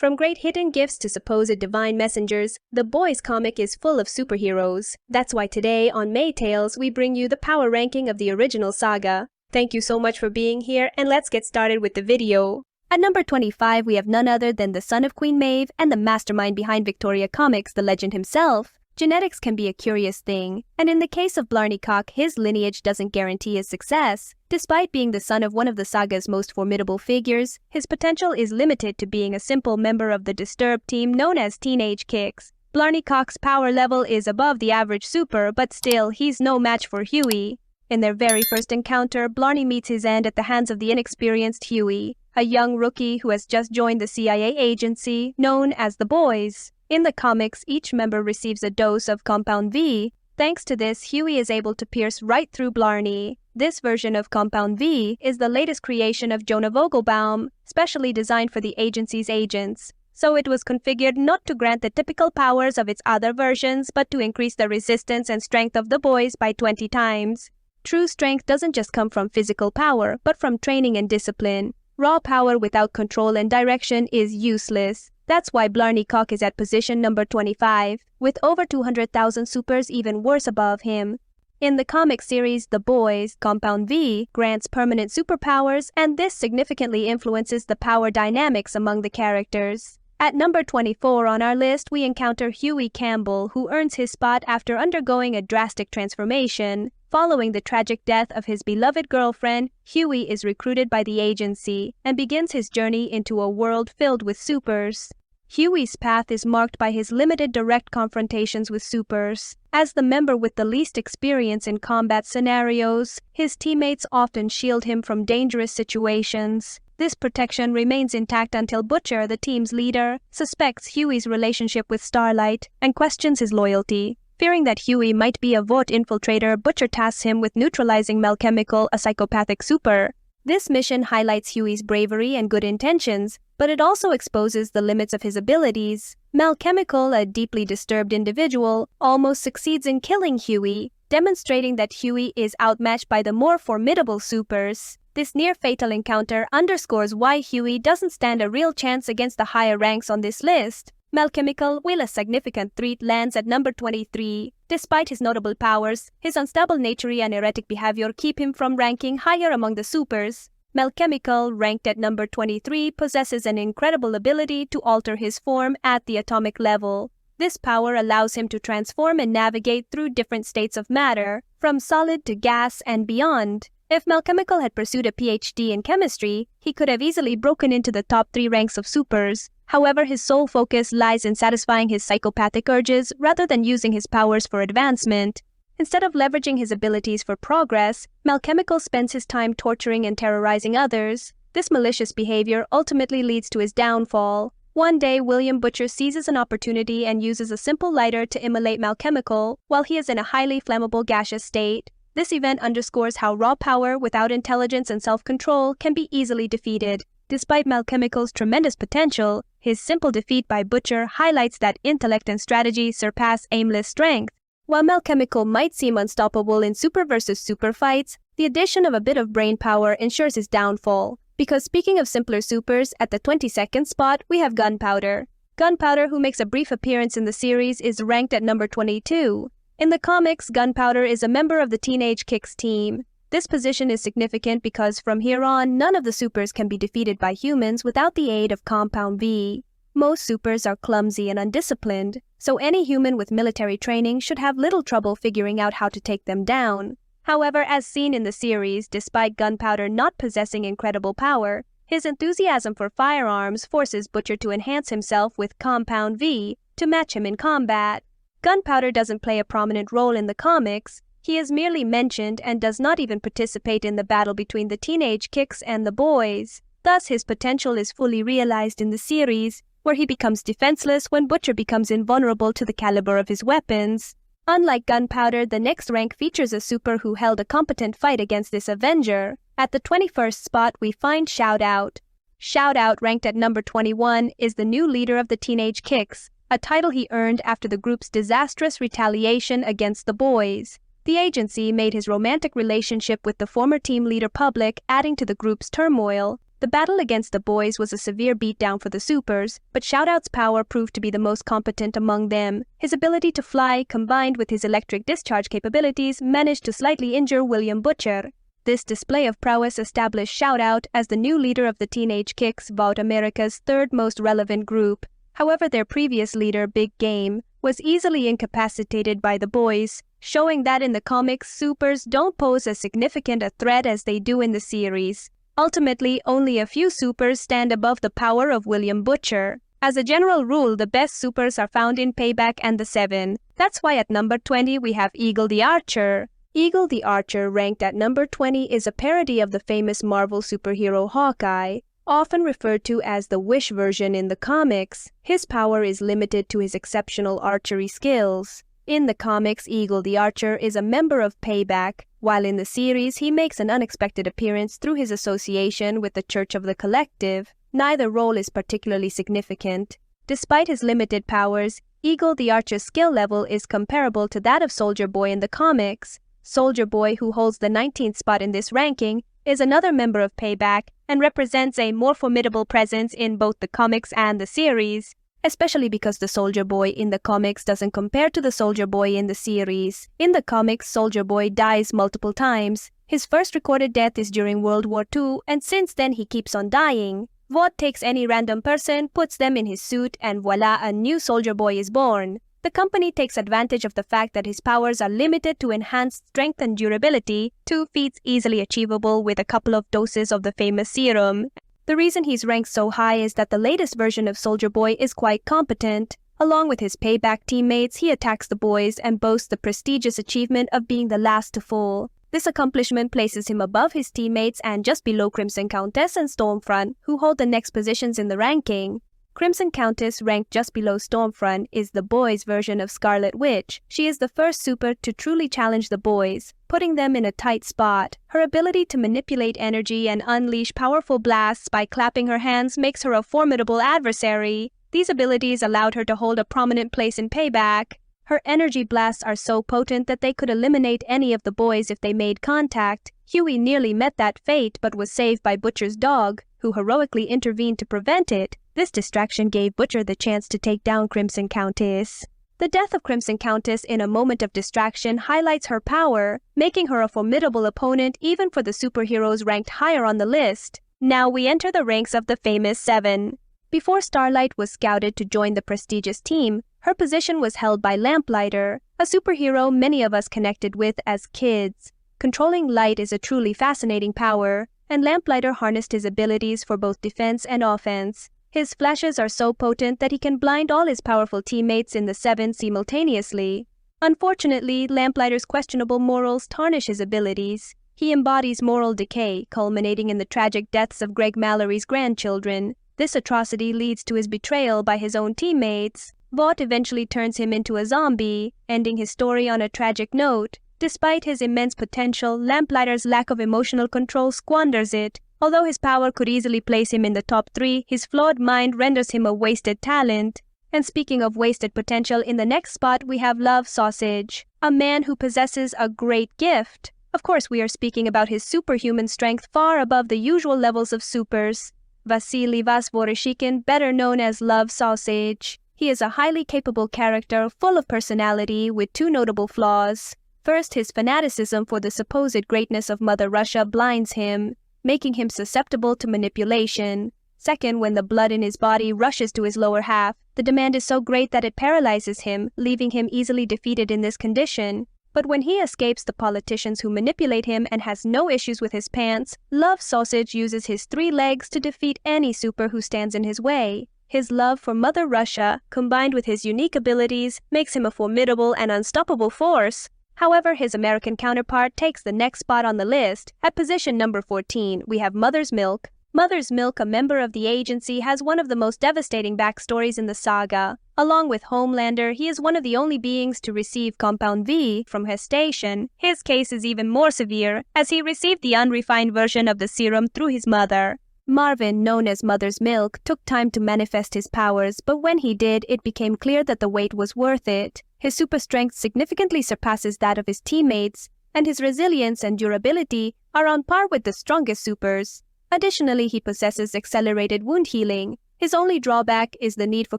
From great hidden gifts to supposed divine messengers, the Boys comic is full of superheroes. That's why today on May Tales we bring you the power ranking of the original saga. Thank you so much for being here, and let's get started with the video. At number 25, we have none other than the son of Queen Maeve and the mastermind behind Victoria Comics, the legend himself. Genetics can be a curious thing, and in the case of Blarney Cock, his lineage doesn't guarantee his success. Despite being the son of one of the saga's most formidable figures, his potential is limited to being a simple member of the disturbed team known as Teenage Kicks. Blarney Cock's power level is above the average super, but still, he's no match for Hughie. In their very first encounter, Blarney meets his end at the hands of the inexperienced Hughie, a young rookie who has just joined the CIA agency known as the Boys. In the comics, each member receives a dose of Compound V. Thanks to this, Hughie is able to pierce right through Blarney. This version of Compound V is the latest creation of Jonah Vogelbaum, specially designed for the agency's agents. So it was configured not to grant the typical powers of its other versions, but to increase the resistance and strength of the Boys by 20 times. True strength doesn't just come from physical power, but from training and discipline. Raw power without control and direction is useless. That's why Blarney Cock is at position number 25, with over 200,000 supers even worse above him. In the comic series The Boys, Compound V grants permanent superpowers, and this significantly influences the power dynamics among the characters. At number 24 on our list, we encounter Hughie Campbell, who earns his spot after undergoing a drastic transformation. Following the tragic death of his beloved girlfriend, Hughie is recruited by the agency and begins his journey into a world filled with supers. Hughie's path is marked by his limited direct confrontations with supers. As the member with the least experience in combat scenarios, his teammates often shield him from dangerous situations. This protection remains intact until Butcher, the team's leader, suspects Hughie's relationship with Starlight and questions his loyalty. Fearing that Hughie might be a Vought infiltrator, Butcher tasks him with neutralizing Malchemical, a psychopathic super. This mission highlights Hughie's bravery and good intentions, but it also exposes the limits of his abilities. Malchemical, a deeply disturbed individual, almost succeeds in killing Hughie, demonstrating that Hughie is outmatched by the more formidable supers. This near-fatal encounter underscores why Hughie doesn't stand a real chance against the higher ranks on this list. Malchemical, while a significant threat, lands at number 23. Despite his notable powers, his unstable nature and erratic behavior keep him from ranking higher among the supers. Malchemical, ranked at number 23, possesses an incredible ability to alter his form at the atomic level. This power allows him to transform and navigate through different states of matter, from solid to gas and beyond. If Malchemical had pursued a PhD in chemistry, he could have easily broken into the top 3 ranks of supers. However, his sole focus lies in satisfying his psychopathic urges rather than using his powers for advancement. Instead of leveraging his abilities for progress, Malchemical spends his time torturing and terrorizing others. This malicious behavior ultimately leads to his downfall. One day, William Butcher seizes an opportunity and uses a simple lighter to immolate Malchemical while he is in a highly flammable gaseous state. This event underscores how raw power without intelligence and self-control can be easily defeated. Despite Malchemical's tremendous potential, his simple defeat by Butcher highlights that intellect and strategy surpass aimless strength. While Malchemical might seem unstoppable in super versus super fights, the addition of a bit of brain power ensures his downfall. Because speaking of simpler supers, at the 22nd spot, we have GunPowder. GunPowder, who makes a brief appearance in the series, is ranked at number 22. In the comics, GunPowder is a member of the Teenage Kicks team. This position is significant because from here on, none of the supers can be defeated by humans without the aid of Compound V. Most supers are clumsy and undisciplined, so any human with military training should have little trouble figuring out how to take them down. However, as seen in the series, despite GunPowder not possessing incredible power, his enthusiasm for firearms forces Butcher to enhance himself with Compound V to match him in combat. GunPowder doesn't play a prominent role in the comics. He is merely mentioned and does not even participate in the battle between the Teenage Kicks and the Boys. Thus, his potential is fully realized in the series, where he becomes defenseless when Butcher becomes invulnerable to the caliber of his weapons. Unlike GunPowder, the next rank features a super who held a competent fight against this Avenger. At the 21st spot, we find Shoutout. Shoutout, ranked at number 21, is the new leader of the Teenage Kicks, a title he earned after the group's disastrous retaliation against the Boys. The agency made his romantic relationship with the former team leader public, adding to the group's turmoil. The battle against the boys was a severe beatdown for the supers, but Shoutout's power proved to be the most competent among them. His ability to fly, combined with his electric discharge capabilities, managed to slightly injure William Butcher. This display of prowess established Shoutout as the new leader of the Teenage Kicks, about America's third most relevant group. However, their previous leader, Big Game, was easily incapacitated by the boys, showing that in the comics, supers don't pose as significant a threat as they do in the series. Ultimately, only a few supers stand above the power of William Butcher. As a general rule, the best supers are found in Payback and the Seven. That's why at number 20 we have Eagle the Archer. Eagle the Archer, ranked at number 20, is a parody of the famous Marvel superhero Hawkeye, often referred to as the Wish version in the comics. His power is limited to his exceptional archery skills. In the comics, Eagle the Archer is a member of Payback, while in the series he makes an unexpected appearance through his association with the Church of the Collective. Neither role is particularly significant. Despite his limited powers, Eagle the Archer's skill level is comparable to that of Soldier Boy in the comics. Soldier Boy, who holds the 19th spot in this ranking, is another member of Payback and represents a more formidable presence in both the comics and the series, especially because the Soldier Boy in the comics doesn't compare to the Soldier Boy in the series. In the comics, Soldier Boy dies multiple times. His first recorded death is during World War II, and since then he keeps on dying. Vought takes any random person, puts them in his suit, and voila, a new Soldier Boy is born. The company takes advantage of the fact that his powers are limited to enhanced strength and durability, two feats easily achievable with a couple of doses of the famous serum. The reason he's ranked so high is that the latest version of Soldier Boy is quite competent. Along with his Payback teammates, he attacks the boys and boasts the prestigious achievement of being the last to fall. This accomplishment places him above his teammates and just below Crimson Countess and Stormfront, who hold the next positions in the ranking. Crimson Countess, ranked just below Stormfront, is the boys' version of Scarlet Witch. She is the first super to truly challenge the boys, putting them in a tight spot. Her ability to manipulate energy and unleash powerful blasts by clapping her hands makes her a formidable adversary. These abilities allowed her to hold a prominent place in Payback. Her energy blasts are so potent that they could eliminate any of the boys if they made contact. Hughie nearly met that fate but was saved by Butcher's dog, who heroically intervened to prevent it. This distraction gave Butcher the chance to take down Crimson Countess. The death of Crimson Countess in a moment of distraction highlights her power, making her a formidable opponent even for the superheroes ranked higher on the list. Now we enter the ranks of the famous Seven. Before Starlight was scouted to join the prestigious team, her position was held by Lamplighter, a superhero many of us connected with as kids. Controlling light is a truly fascinating power, and Lamplighter harnessed his abilities for both defense and offense. His flashes are so potent that he can blind all his powerful teammates in the Seven simultaneously. Unfortunately, Lamplighter's questionable morals tarnish his abilities. He embodies moral decay, culminating in the tragic deaths of Greg Mallory's grandchildren. This atrocity leads to his betrayal by his own teammates. Vought eventually turns him into a zombie, ending his story on a tragic note. Despite his immense potential, Lamplighter's lack of emotional control squanders it. Although his power could easily place him in the top 3, his flawed mind renders him a wasted talent. And speaking of wasted potential, in the next spot we have Love Sausage, a man who possesses a great gift. Of course, we are speaking about his superhuman strength far above the usual levels of supers. Vasily Vosvoreshikin, better known as Love Sausage. He is a highly capable character, full of personality, with two notable flaws. First, his fanaticism for the supposed greatness of Mother Russia blinds him, making him susceptible to manipulation. Second, when the blood in his body rushes to his lower half, the demand is so great that it paralyzes him, leaving him easily defeated in this condition. But when he escapes the politicians who manipulate him and has no issues with his pants, Love Sausage uses his 3 legs to defeat any super who stands in his way. His love for Mother Russia, combined with his unique abilities, makes him a formidable and unstoppable force. However, his American counterpart takes the next spot on the list. At position number 14, we have Mother's Milk. Mother's Milk, a member of the agency, has one of the most devastating backstories in the saga. Along with Homelander, he is one of the only beings to receive Compound V from gestation. His case is even more severe, as he received the unrefined version of the serum through his mother. Marvin, known as Mother's Milk, took time to manifest his powers, but when he did, it became clear that the wait was worth it. His super strength significantly surpasses that of his teammates, and his resilience and durability are on par with the strongest supers. Additionally, he possesses accelerated wound healing. His only drawback is the need for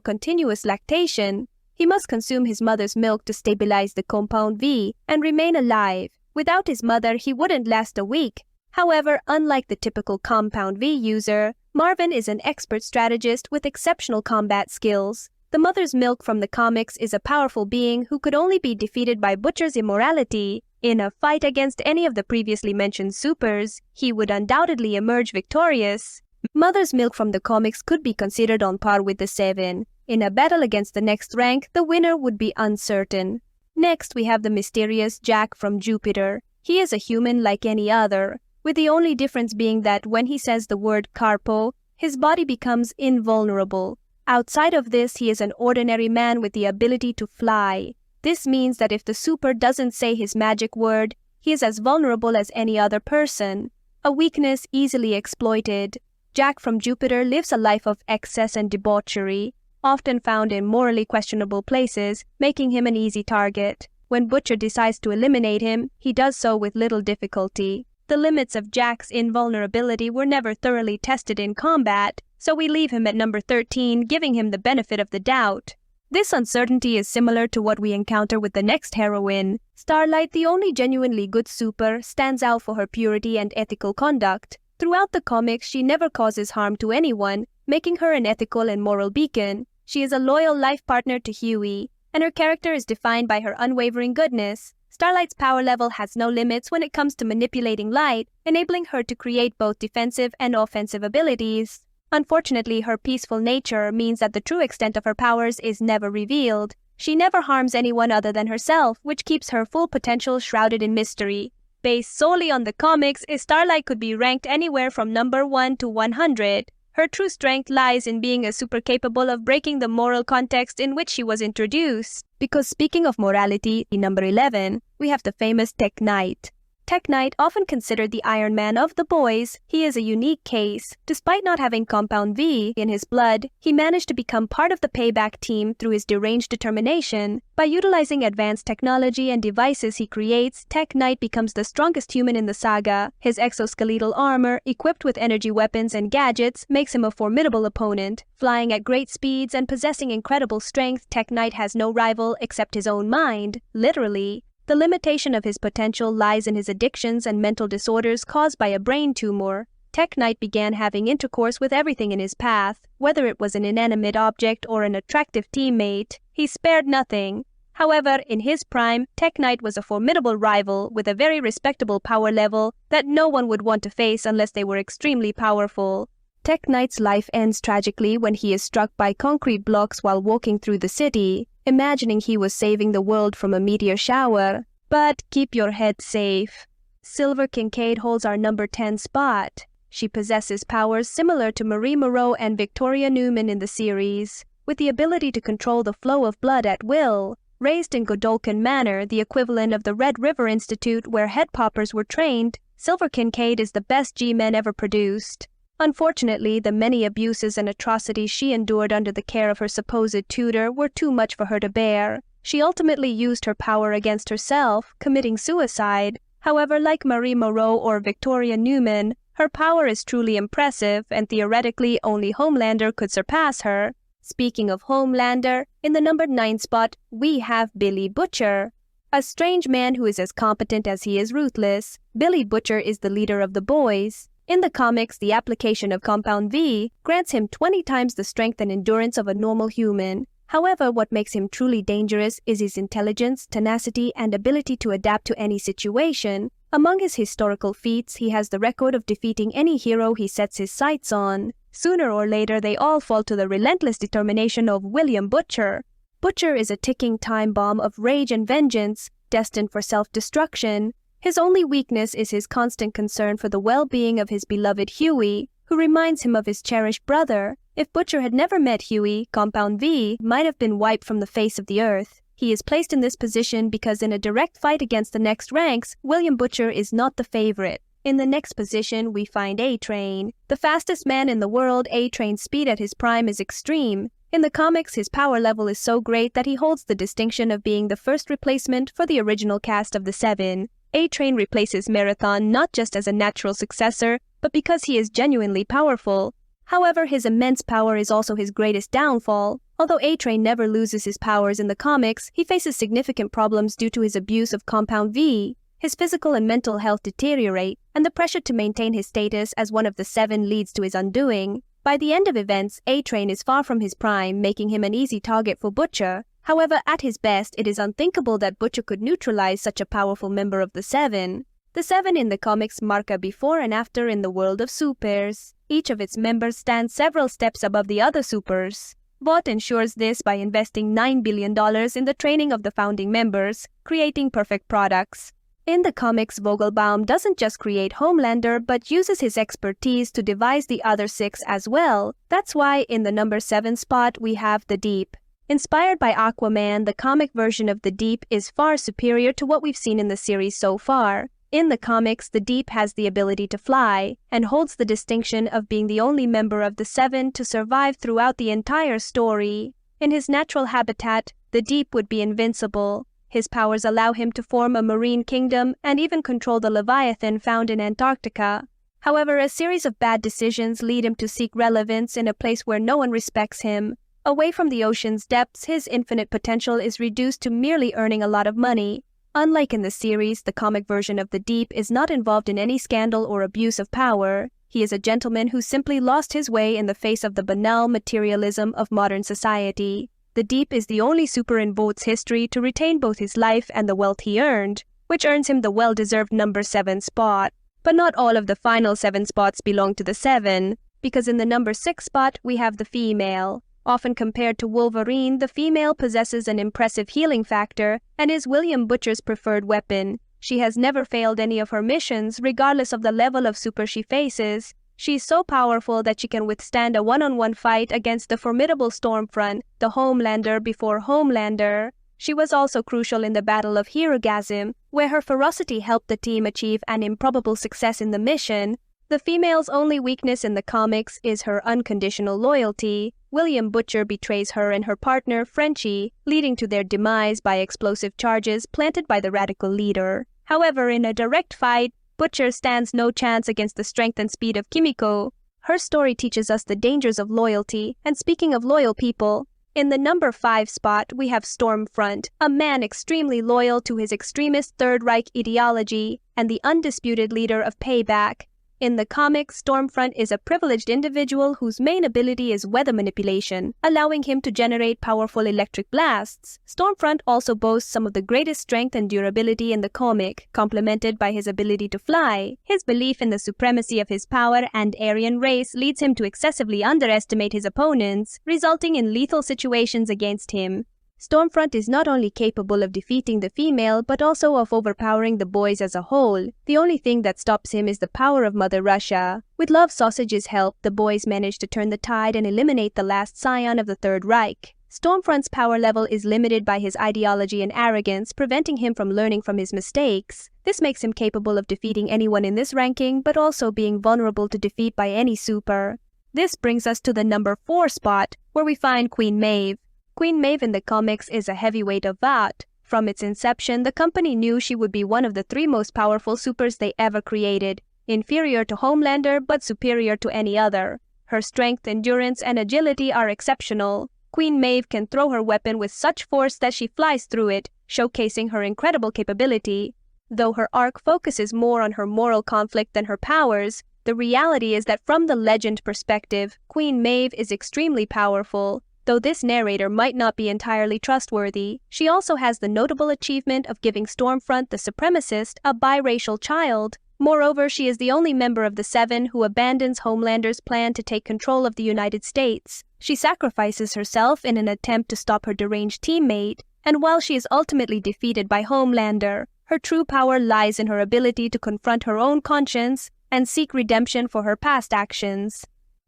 continuous lactation. He must consume his mother's milk to stabilize the compound V and remain alive. Without his mother, he wouldn't last a week. However, unlike the typical compound V user, Marvin is an expert strategist with exceptional combat skills. The mother's milk from the comics is a powerful being who could only be defeated by Butcher's immorality. In a fight against any of the previously mentioned supers, he would undoubtedly emerge victorious. Mother's milk from the comics could be considered on par with the 7. In a battle against the next rank, the winner would be uncertain. Next, we have the mysterious Jack from Jupyter. He is a human like any other, with the only difference being that when he says the word carpo, his body becomes invulnerable. Outside of this, he is an ordinary man with the ability to fly. This means that if the super doesn't say his magic word, he is as vulnerable as any other person. A weakness easily exploited. Jack from Jupyter lives a life of excess and debauchery, often found in morally questionable places, making him an easy target. When Butcher decides to eliminate him, he does so with little difficulty. The limits of Jack's invulnerability were never thoroughly tested in combat, so we leave him at number 13, giving him the benefit of the doubt. This uncertainty is similar to what we encounter with the next heroine. Starlight, the only genuinely good super, stands out for her purity and ethical conduct. Throughout the comics, she never causes harm to anyone, making her an ethical and moral beacon. She is a loyal life partner to Hughie, and her character is defined by her unwavering goodness. Starlight's power level has no limits when it comes to manipulating light, enabling her to create both defensive and offensive abilities. Unfortunately, her peaceful nature means that the true extent of her powers is never revealed. She never harms anyone other than herself, which keeps her full potential shrouded in mystery. Based solely on the comics, Starlight could be ranked anywhere from number 1 to 100. Her true strength lies in being a super capable of breaking the moral context in which she was introduced. Because speaking of morality, number 11, we have the famous Tek-Knight. Tek-Knight, often considered the Iron Man of the boys, he is a unique case. Despite not having compound V in his blood, he managed to become part of the payback team through his deranged determination. By utilizing advanced technology and devices he creates, Tek-Knight becomes the strongest human in the saga. His exoskeletal armor, equipped with energy weapons and gadgets, makes him a formidable opponent. Flying at great speeds and possessing incredible strength, Tek-Knight has no rival except his own mind, literally. The limitation of his potential lies in his addictions and mental disorders caused by a brain tumor. Tek-Knight began having intercourse with everything in his path, whether it was an inanimate object or an attractive teammate. He spared nothing. However, in his prime, Tek-Knight was a formidable rival with a very respectable power level that no one would want to face unless they were extremely powerful. Tek-Knight's life ends tragically when he is struck by concrete blocks while walking through the city, imagining he was saving the world from a meteor shower. But keep your head safe. Silver Kincaid holds our number 10 spot. She possesses powers similar to Marie Moreau and Victoria Newman in the series, with the ability to control the flow of blood at will. Raised in Godolphin Manor, the equivalent of the Red River Institute where head poppers were trained, Silver Kincaid is the best G-men ever produced. Unfortunately, the many abuses and atrocities she endured under the care of her supposed tutor were too much for her to bear. She ultimately used her power against herself, committing suicide. However, like Marie Moreau or Victoria Newman, her power is truly impressive, and theoretically only Homelander could surpass her. Speaking of Homelander, in the number 9 spot, we have Billy Butcher. A strange man who is as competent as he is ruthless, Billy Butcher is the leader of the boys. In the comics, the application of compound V grants him 20 times the strength and endurance of a normal human. However, what makes him truly dangerous is his intelligence, tenacity, and ability to adapt to any situation. Among his historical feats, he has the record of defeating any hero he sets his sights on. Sooner or later, they all fall to the relentless determination of William Butcher. Butcher is a ticking time bomb of rage and vengeance, destined for self-destruction. His only weakness is his constant concern for the well-being of his beloved Hughie, who reminds him of his cherished brother. If Butcher had never met Hughie, Compound V might have been wiped from the face of the earth. He is placed in this position because in a direct fight against the next ranks, William Butcher is not the favorite. In the next position, we find A-Train. The fastest man in the world, A-Train's speed at his prime is extreme. In the comics, his power level is so great that he holds the distinction of being the first replacement for the original cast of the 7. A-Train replaces Marathon not just as a natural successor, but because he is genuinely powerful. However, his immense power is also his greatest downfall. Although A-Train never loses his powers in the comics, he faces significant problems due to his abuse of Compound V. His physical and mental health deteriorate, and the pressure to maintain his status as one of the 7 leads to his undoing. By the end of events, A-Train is far from his prime, making him an easy target for Butcher. However, at his best, it is unthinkable that Butcher could neutralize such a powerful member of the 7. The 7 in the comics mark a before and after in the world of SUPERS. Each of its members stands several steps above the other supers. Vought ensures this by investing $9 billion in the training of the founding members, creating perfect products. In the comics, Vogelbaum doesn't just create Homelander but uses his expertise to devise the other 6 as well. That's why in the number 7 spot we have the Deep. Inspired by Aquaman, the comic version of the Deep is far superior to what we've seen in the series so far. In the comics, the Deep has the ability to fly, and holds the distinction of being the only member of the 7 to survive throughout the entire story. In his natural habitat, the Deep would be invincible. His powers allow him to form a marine kingdom and even control the Leviathan found in Antarctica. However, a series of bad decisions lead him to seek relevance in a place where no one respects him. Away from the ocean's depths, his infinite potential is reduced to merely earning a lot of money. Unlike in the series, the comic version of the Deep is not involved in any scandal or abuse of power. He is a gentleman who simply lost his way in the face of the banal materialism of modern society. The Deep is the only super in Vought's history to retain both his life and the wealth he earned, which earns him the well-deserved number 7 spot. But not all of the final 7 spots belong to the 7, because in the number 6 spot we have the female. Often compared to Wolverine, the female possesses an impressive healing factor and is William Butcher's preferred weapon. She has never failed any of her missions, regardless of the level of super she faces. She is so powerful that she can withstand a one-on-one fight against the formidable Stormfront, the Homelander before Homelander. She was also crucial in the Battle of Herogasm, where her ferocity helped the team achieve an improbable success in the mission. The female's only weakness in the comics is her unconditional loyalty. William Butcher betrays her and her partner, Frenchie, leading to their demise by explosive charges planted by the radical leader. However, in a direct fight, Butcher stands no chance against the strength and speed of Kimiko. Her story teaches us the dangers of loyalty, and speaking of loyal people, in the number 5 spot we have Stormfront, a man extremely loyal to his extremist Third Reich ideology and the undisputed leader of Payback. In the comics, Stormfront is a privileged individual whose main ability is weather manipulation, allowing him to generate powerful electric blasts. Stormfront also boasts some of the greatest strength and durability in the comic, complemented by his ability to fly. His belief in the supremacy of his power and Aryan race leads him to excessively underestimate his opponents, resulting in lethal situations against him. Stormfront is not only capable of defeating the female, but also of overpowering the boys as a whole. The only thing that stops him is the power of Mother Russia. With Love Sausage's help, the boys manage to turn the tide and eliminate the last scion of the Third Reich. Stormfront's power level is limited by his ideology and arrogance, preventing him from learning from his mistakes. This makes him capable of defeating anyone in this ranking, but also being vulnerable to defeat by any super. This brings us to the number 4 spot, where we find Queen Maeve. Queen Maeve in the comics is a heavyweight of Vought. From its inception, the company knew she would be one of the 3 most powerful supers they ever created, inferior to Homelander but superior to any other. Her strength, endurance, and agility are exceptional. Queen Maeve can throw her weapon with such force that she flies through it, showcasing her incredible capability. Though her arc focuses more on her moral conflict than her powers, the reality is that from the legend perspective, Queen Maeve is extremely powerful. Though this narrator might not be entirely trustworthy, she also has the notable achievement of giving Stormfront the Supremacist a biracial child. Moreover, she is the only member of the 7 who abandons Homelander's plan to take control of the United States. She sacrifices herself in an attempt to stop her deranged teammate, and while she is ultimately defeated by Homelander, her true power lies in her ability to confront her own conscience and seek redemption for her past actions.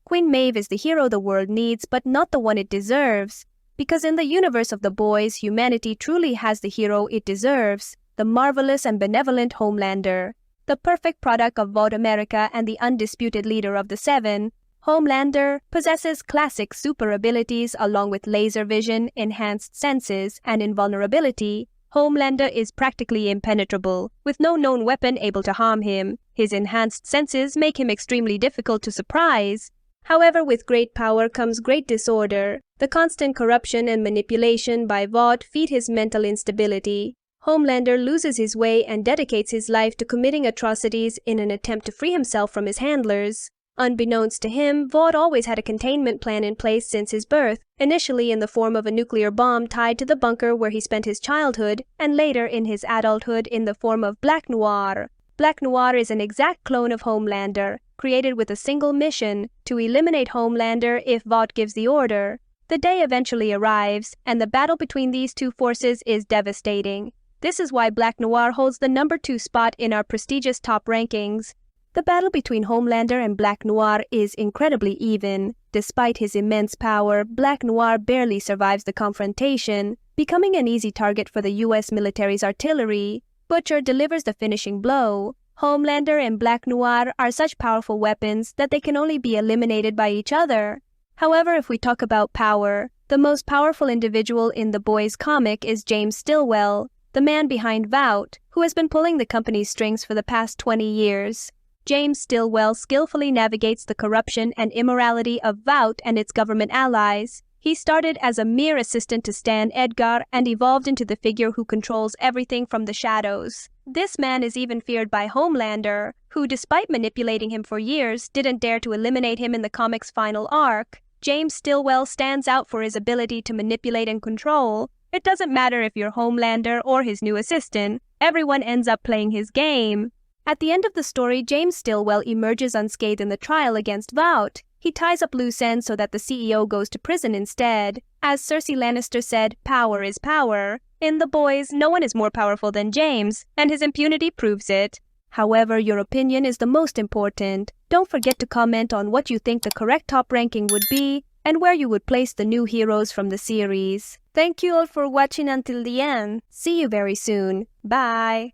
Queen Maeve is the hero the world needs, but not the one it deserves. Because in the universe of the boys, humanity truly has the hero it deserves, the marvelous and benevolent Homelander. The perfect product of Vought America and the undisputed leader of the 7, Homelander possesses classic super abilities along with laser vision, enhanced senses, and invulnerability. Homelander is practically impenetrable, with no known weapon able to harm him. His enhanced senses make him extremely difficult to surprise. However, with great power comes great disorder. The constant corruption and manipulation by Vought feed his mental instability. Homelander loses his way and dedicates his life to committing atrocities in an attempt to free himself from his handlers. Unbeknownst to him, Vought always had a containment plan in place since his birth, initially in the form of a nuclear bomb tied to the bunker where he spent his childhood, and later in his adulthood in the form of Black Noir. Black Noir is an exact clone of Homelander, created with a single mission: to eliminate Homelander if Vought gives the order. The day eventually arrives, and the battle between these two forces is devastating. This is why Black Noir holds the number 2 spot in our prestigious top rankings. The battle between Homelander and Black Noir is incredibly even. Despite his immense power, Black Noir barely survives the confrontation, becoming an easy target for the US military's artillery. Butcher delivers the finishing blow. Homelander and Black Noir are such powerful weapons that they can only be eliminated by each other. However, if we talk about power, the most powerful individual in the Boys comic is James Stillwell, the man behind Vought, who has been pulling the company's strings for the past 20 years. James Stillwell skillfully navigates the corruption and immorality of Vought and its government allies. He started as a mere assistant to Stan Edgar and evolved into the figure who controls everything from the shadows. This man is even feared by Homelander, who, despite manipulating him for years, didn't dare to eliminate him in the comic's final arc. James Stillwell stands out for his ability to manipulate and control. It doesn't matter if you're Homelander or his new assistant, everyone ends up playing his game. At the end of the story, James Stillwell emerges unscathed in the trial against Vought. He ties up loose ends so that the CEO goes to prison instead. As Cersei Lannister said, power is power. In The Boys, no one is more powerful than James, and his impunity proves it. However, your opinion is the most important. Don't forget to comment on what you think the correct top ranking would be, and where you would place the new heroes from the series. Thank you all for watching until the end. See you very soon. Bye.